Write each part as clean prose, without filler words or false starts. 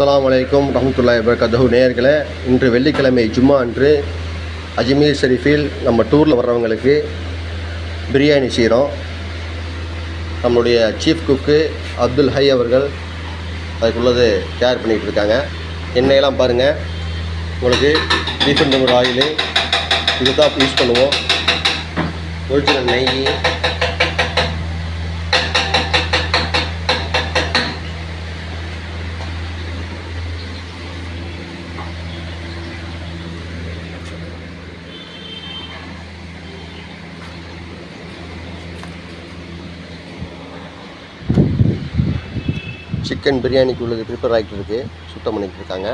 அஸ்ஸலாமு அலைக்கும் ரஹ்மத்துல்லாஹி வபரகாத்துஹு. நேயர்களே, இன்று வெள்ளிக்கிழமை ஜும்மா அன்று அஜ்மீர் ஷெரீஃபில் நம்ம டூரில் வர்றவங்களுக்கு பிரியாணி செய்கிறோம். நம்மளுடைய சீஃப் குக்கு அப்துல் ஹை அவர்கள் அதுக்குள்ளது தயார் பண்ணிகிட்டு இருக்காங்க. எண்ணெயெல்லாம் பாருங்கள், உங்களுக்கு ரீஃபண்ட் ஆயிலு இது தான் யூஸ் பண்ணுவோம். ஒரிஜினல் நெய், சிக்கன் பிரியாணிக்கு உள்ளது ப்ரிப்பேர் ஆகிட்டு இருக்கு, சுத்தம் பண்ணிட்டு இருக்காங்க.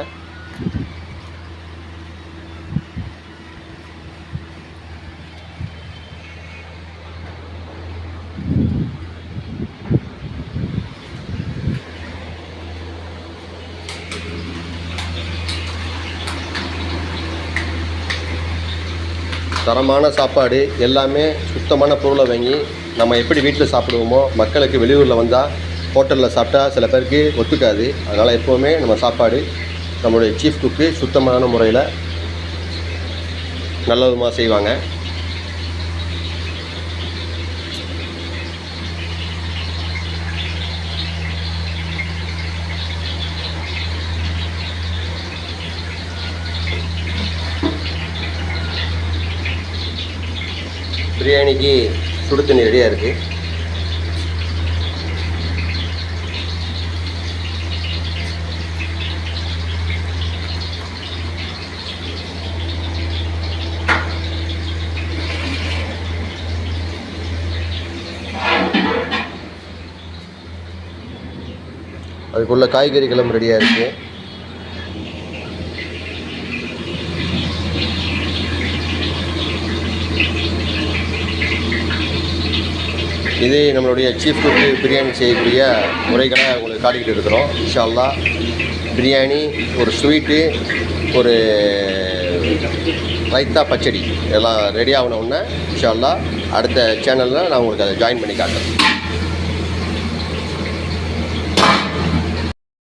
தரமான சாப்பாடு, எல்லாமே சுத்தமான பொருளை வாங்கி நம்ம எப்படி வீட்டில் சாப்பிடுவோமோ, மக்களுக்கு வெளியூரில் வந்தால் ஹோட்டலில் சாப்பிட்டா சில பேருக்கு ஒத்துக்காது. அதனால் எப்போவுமே நம்ம சாப்பாடு நம்மளுடைய சீஃப் குக்கு சுத்தமான முறையில் நல்ல விதமாக செய்வாங்க. பிரியாணிக்கு சுடு தண்ணி ரெடியாக இருக்குது. அதுக்குள்ள காய்கறிகளும் ரெடியாக இருக்குது. இது நம்மளுடைய சீஃப் குக்கு பிரியாணி செய்யக்கூடிய முறைகளை உங்களுக்கு காட்டிக்கிட்டு இருக்கிறோம். இன்ஷா அல்லாஹ் பிரியாணி, ஒரு ஸ்வீட்டு, ஒரு ரைத்தா, பச்சடி எல்லாம் ரெடி ஆகின உடனே இன்ஷா அல்லாஹ் அடுத்த சேனலில் நான் உங்களுக்கு அதை ஜாயின் பண்ணி காட்டுறேன்.